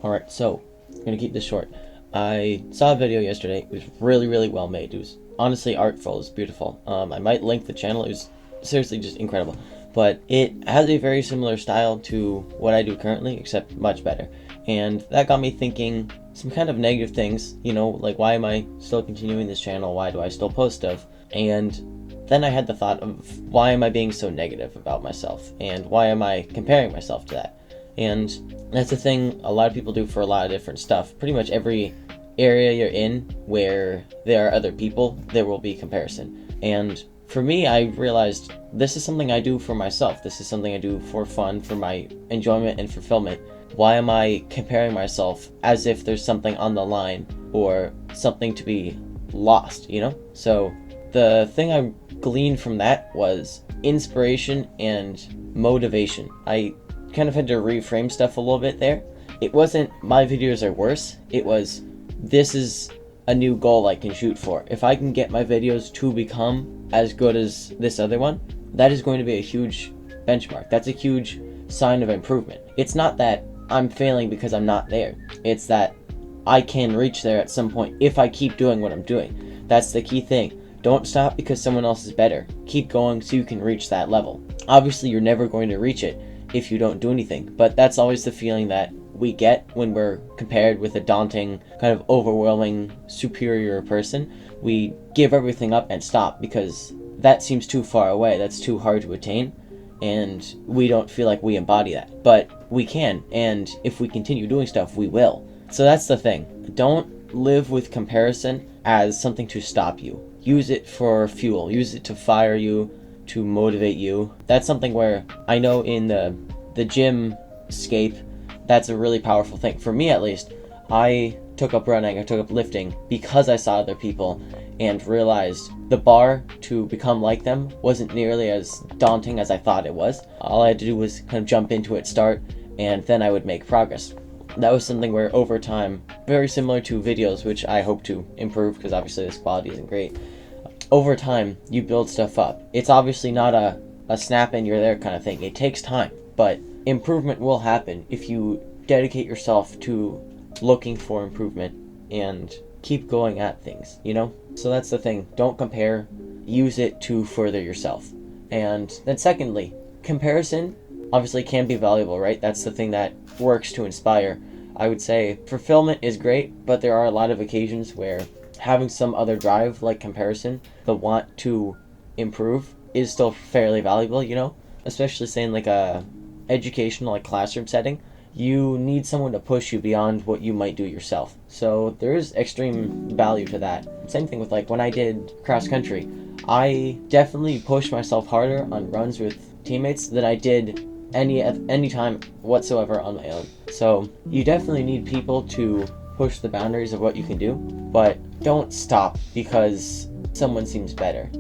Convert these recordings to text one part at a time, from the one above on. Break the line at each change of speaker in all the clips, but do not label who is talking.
Alright, so, I'm gonna keep this short. I saw a video yesterday. It was really well made. It was honestly artful. It was beautiful. I might link the channel. It was seriously just incredible. But it has a very similar style to what I do currently, except much better. And that got me thinking some kind of negative things, like why am I still continuing this channel? Why do I still post stuff? And then I had the thought of why am I being so negative about myself? And why am I comparing myself to that? And that's a thing a lot of people do for a lot of different stuff. Pretty much every area you're in where there are other people, there will be comparison. And for me, I realized this is something I do for myself. This is something I do for fun, for my enjoyment and fulfillment. Why am I comparing myself as if there's something on the line or something to be lost, So the thing I gleaned from that was inspiration and motivation. I kind of had to reframe stuff a little bit there. It wasn't my videos are worse. It was this is a new goal I can shoot for. If I can get my videos to become as good as this other one, that is going to be a huge benchmark. That's a huge sign of improvement. It's not that I'm failing because I'm not there. It's that I can reach there at some point if I keep doing what I'm doing. That's the key thing. Don't stop because someone else is better. Keep going so you can reach that level. Obviously, you're never going to reach it if you don't do anything, but that's always the feeling that we get when we're compared with a daunting, kind of overwhelming, superior person. We give everything up and stop because that seems too far away, that's too hard to attain, and we don't feel like we embody that. But we can, and if we continue doing stuff, we will. So that's the thing. Don't live with comparison as something to stop you. Use it for fuel. Use it to fire you, to motivate you. That's something where I know in the gym scape, that's a really powerful thing. For me, at least, I took up running, I took up lifting because I saw other people and realized the bar to become like them wasn't nearly as daunting as I thought it was. All I had to do was kind of jump into it, start, and then I would make progress. That was something where over time, very similar to videos, which I hope to improve because obviously this quality isn't great. Over time, you build stuff up. It's obviously not a snap and you're there kind of thing. It takes time, but improvement will happen if you dedicate yourself to looking for improvement and keep going at things, So that's the thing. Don't compare. Use it to further yourself. And then secondly, comparison obviously can be valuable, right? That's the thing that works to inspire. I would say fulfillment is great, but there are a lot of occasions where having some other drive like comparison, the want to improve, is still fairly valuable, Especially saying like a educational, like classroom setting, you need someone to push you beyond what you might do yourself. So there is extreme value to that. Same thing with like when I did cross country. I definitely pushed myself harder on runs with teammates than I did any time whatsoever on my own. So you definitely need people to push the boundaries of what you can do, but don't stop because someone seems better,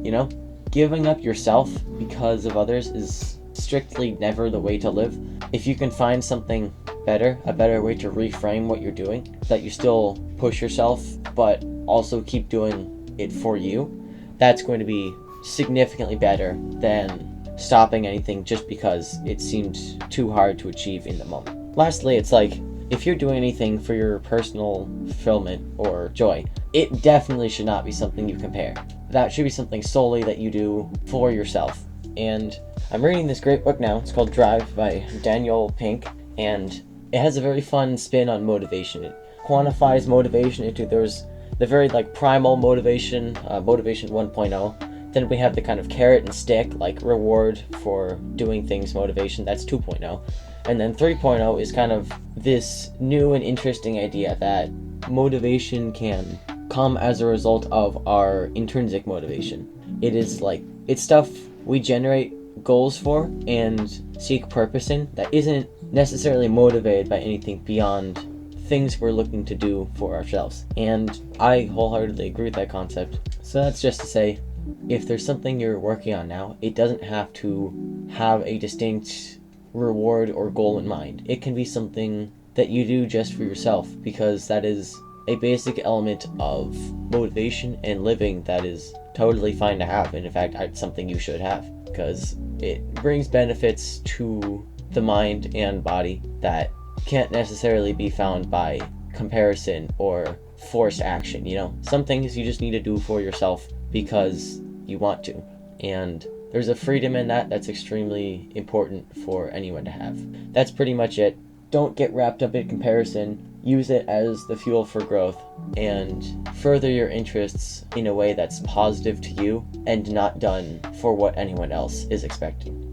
Giving up yourself because of others is strictly never the way to live. If you can find something better, a better way to reframe what you're doing, that you still push yourself, but also keep doing it for you, that's going to be significantly better than stopping anything just because it seemed too hard to achieve in the moment. Lastly, it's like, if you're doing anything for your personal fulfillment or joy, it definitely should not be something you compare. That should be something solely that you do for yourself. And I'm reading this great book now. It's called Drive by Daniel Pink, and it has a very fun spin on motivation. It quantifies motivation into there's the very like primal motivation, motivation 1.0. Then we have the kind of carrot and stick, like reward for doing things motivation. That's 2.0. And then 3.0 is kind of this new and interesting idea that motivation can come as a result of our intrinsic motivation. It is like, it's stuff we generate goals for and seek purpose in that isn't necessarily motivated by anything beyond things we're looking to do for ourselves. And I wholeheartedly agree with that concept. So that's just to say, if there's something you're working on now, it doesn't have to have a distinct reward or goal in mind. It can be something that you do just for yourself, because that is a basic element of motivation and living that is totally fine to have, and in fact, it's something you should have, because it brings benefits to the mind and body that can't necessarily be found by comparison or forced action, you know? Some things you just need to do for yourself because you want to. And there's a freedom in that that's extremely important for anyone to have. That's pretty much it. Don't get wrapped up in comparison. Use it as the fuel for growth and further your interests in a way that's positive to you and not done for what anyone else is expecting.